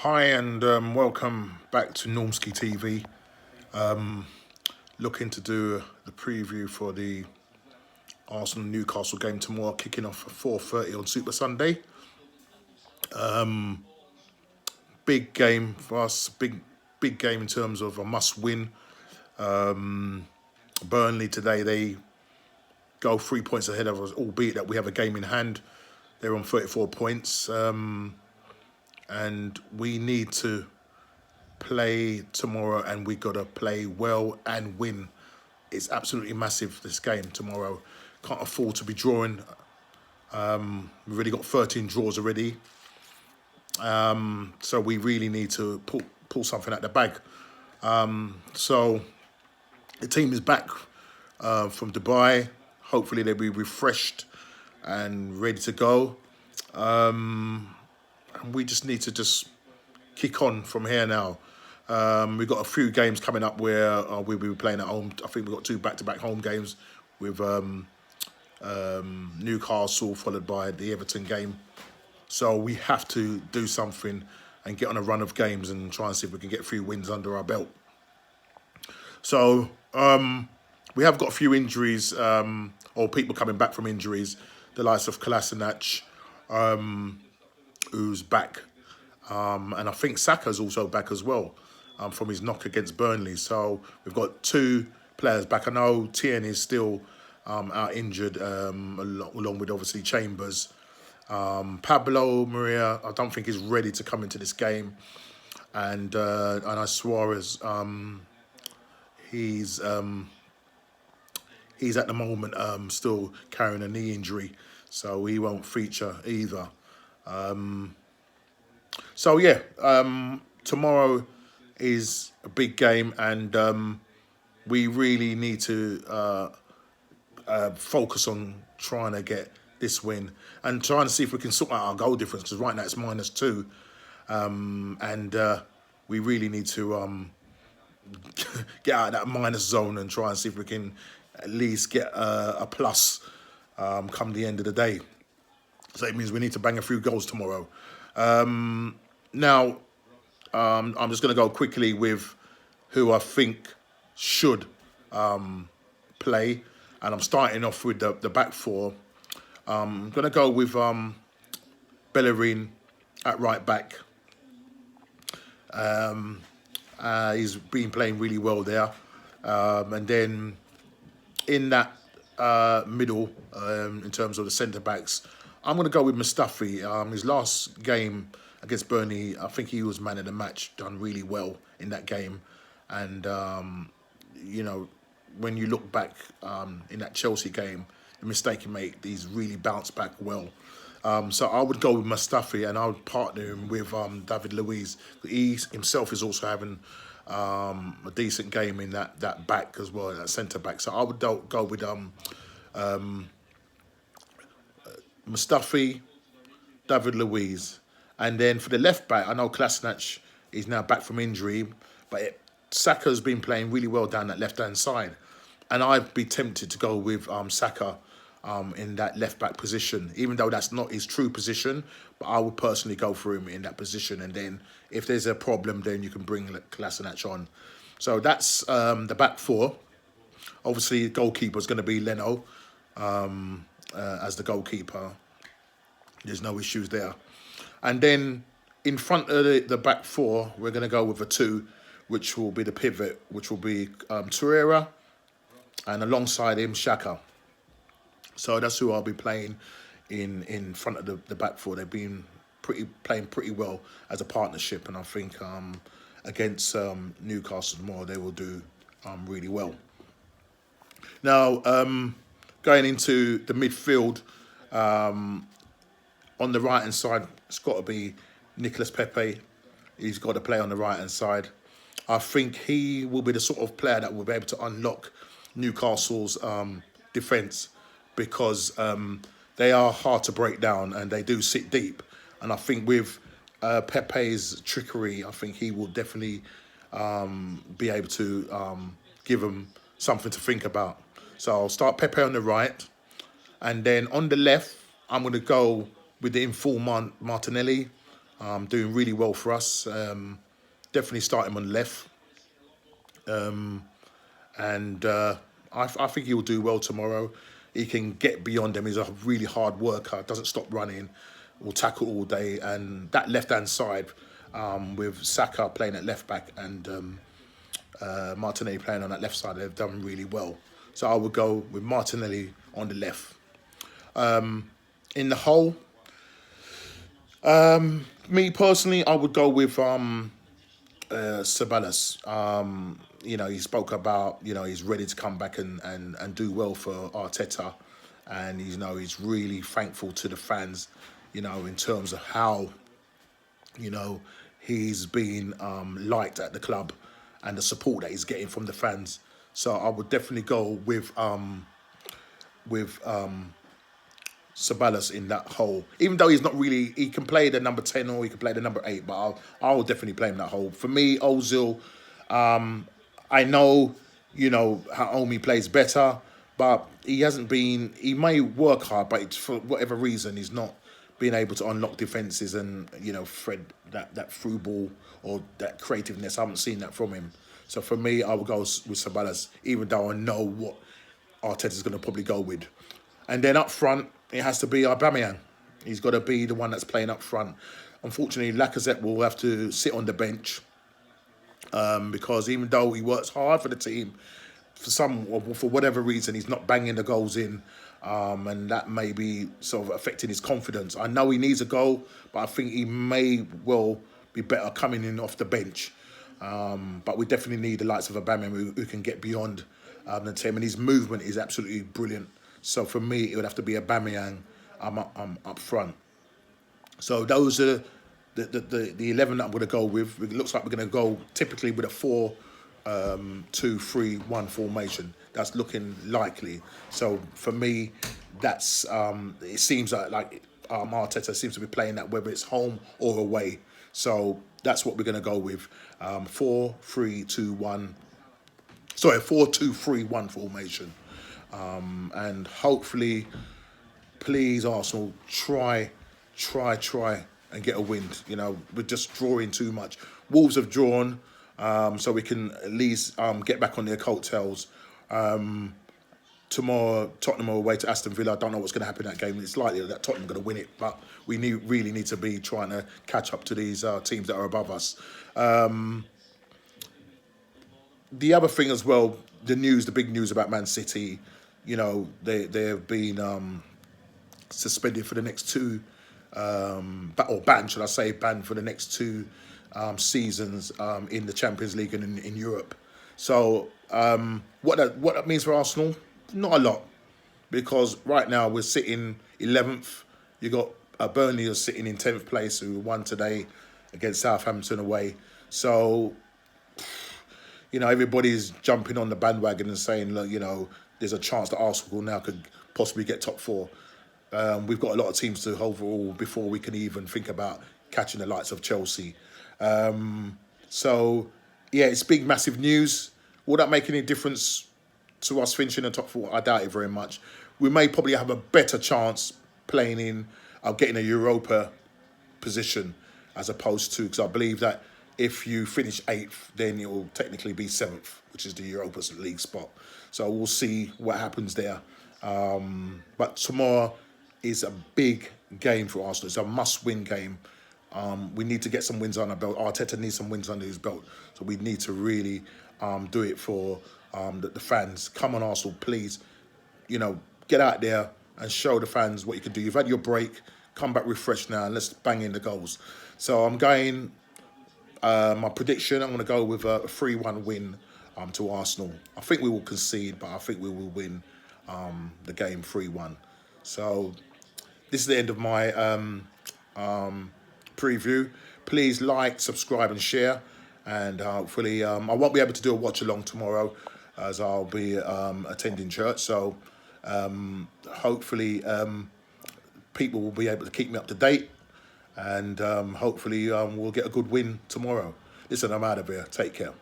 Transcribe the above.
Hi and welcome back to Normski TV. Looking to do the preview for the Arsenal Newcastle game tomorrow, kicking off at 4:30 on Super Sunday. Big game for us. Big game in terms of a must win. Burnley today, they go 3 points ahead of us, albeit that we have a game in hand. They're on 34 points, and we need to play tomorrow, and we got to play well and win. It's absolutely massive, this game tomorrow. Can't afford to be drawing. We've already got 13 draws already. So we really need to pull something out the bag. So the team is back from Dubai. Hopefully they'll be refreshed and ready to go. And we just need to just kick on from here now. We've got a few games coming up where we'll be playing at home. I think we've got two back-to-back home games with Newcastle, followed by the Everton game. So we have to do something and get on a run of games and try and see if we can get a few wins under our belt. So we have got a few injuries, or people coming back from injuries. The likes of Kolasinac, who's back. And I think Saka's also back as well from his knock against Burnley. So we've got two players back. I know Tien is still out injured, along with obviously Chambers. Pablo Maria, I don't think is ready to come into this game. And Suarez, he's at the moment still carrying a knee injury, so he won't feature either. So yeah, tomorrow is a big game, and we really need to focus on trying to get this win and trying to see if we can sort out our goal difference, because right now it's -2, and we really need to get out of that minus zone and try and see if we can at least get a plus come the end of the day. So it means we need to bang a few goals tomorrow. Now, I'm just going to go quickly with who I think should play. And I'm starting off with the back four. I'm going to go with Bellerin at right back. He's been playing really well there. And then in that middle, in terms of the centre-backs, I'm going to go with Mustafi. His last game against Burnley, I think he was man of the match, done really well in that game. And, when you look back in that Chelsea game, the mistake he made, he's really bounced back well. So I would go with Mustafi, and I would partner him with David Luiz. He himself is also having a decent game in that back as well, that centre-back. So I would go with Mustafi, David Luiz. And then for the left back, I know Kolasinac is now back from injury, but Saka's been playing really well down that left-hand side. And I'd be tempted to go with Saka in that left-back position, even though that's not his true position. But I would personally go for him in that position. And then if there's a problem, then you can bring Kolasinac on. So that's the back four. Obviously, the goalkeeper is going to be Leno as the goalkeeper. There's no issues there. And then in front of the back four, we're going to go with a two, which will be the pivot, which will be Torreira, and alongside him, Xhaka. So that's who I'll be playing in front of the back four. They've been playing pretty well as a partnership, and I think against Newcastle tomorrow, they will do really well. Now, going into the midfield, on the right-hand side, it's got to be Nicolas Pepe. He's got to play on the right-hand side. I think he will be the sort of player that will be able to unlock Newcastle's defence, because they are hard to break down and they do sit deep. And I think with Pepe's trickery, I think he will definitely be able to give them something to think about. So I'll start Pepe on the right. And then on the left, I'm going to go with the informed Martinelli. doing really well for us. Definitely start him on the left. And I think he'll do well tomorrow. He can get beyond them. He's a really hard worker, doesn't stop running, will tackle all day. And that left-hand side, with Saka playing at left-back and Martinelli playing on that left side, they've done really well. So I would go with Martinelli on the left. In the hole, me personally, I would go with Ceballos. He spoke about, he's ready to come back and do well for Arteta. And, he's really thankful to the fans, in terms of how, he's been liked at the club and the support that he's getting from the fans. So I would definitely go with Ceballos in that hole. Even though he's not really, he can play the number 10 or he can play the number 8, but I'll definitely play him that hole. For me, Ozil, I know, how Omi plays better, but he may work hard, but for whatever reason, he's not being able to unlock defences and, thread that through ball or that creativeness. I haven't seen that from him. So for me, I will go with Ceballos, even though I know what Arteta's going to probably go with. And then up front, it has to be Aubameyang. He's got to be the one that's playing up front. Unfortunately, Lacazette will have to sit on the bench because even though he works hard for the team, for whatever reason, he's not banging the goals in, and that may be sort of affecting his confidence. I know he needs a goal, but I think he may well be better coming in off the bench. But we definitely need the likes of Aubameyang who can get beyond the team, and his movement is absolutely brilliant. So for me, it would have to be Aubameyang up front. So those are the 11 that I'm going to go with. It looks like we're going to go typically with a 4-2-3-1 formation. That's looking likely. So for me, that's it seems like Arteta seems to be playing that whether it's home or away. So that's what we're going to go with. 4-3-2-1. Sorry, 4-2-3-1 formation. And hopefully, please, Arsenal, try and get a win. We're just drawing too much. Wolves have drawn, so we can at least get back on their coattails. Tomorrow, Tottenham are away to Aston Villa. I don't know what's going to happen in that game. It's likely that Tottenham are going to win it, but we really need to be trying to catch up to these teams that are above us. The other thing as well, the big news about Man City, they have been suspended for the next two, or banned, should I say, banned for the next two seasons in the Champions League and in Europe. So what that means for Arsenal, not a lot, because right now we're sitting 11th. You got Burnley are sitting in 10th place, who won today against Southampton away. So everybody's jumping on the bandwagon and saying, look, there's a chance that Arsenal now could possibly get top 4. We've got a lot of teams to overall before we can even think about catching the likes of Chelsea. So, yeah, it's big, massive news. Will that make any difference to us finishing the top 4? I doubt it very much. We may probably have a better chance playing in, getting a Europa position as opposed to, because I believe that if you finish 8th, then it will technically be 7th, which is the Europa League spot. So we'll see what happens there. But tomorrow is a big game for Arsenal. It's a must-win game. We need to get some wins on our belt. Arteta needs some wins under his belt. So we need to really do it for the fans. Come on, Arsenal, please. Get out there and show the fans what you can do. You've had your break. Come back refreshed now and let's bang in the goals. So I'm going... my prediction, I'm going to go with a 3-1 win to Arsenal. I think we will concede, but I think we will win the game 3-1. So this is the end of my preview. Please like, subscribe and share. And hopefully I won't be able to do a watch-along tomorrow as I'll be attending church. So hopefully people will be able to keep me up to date. And hopefully we'll get a good win tomorrow. Listen, I'm out of here. Take care.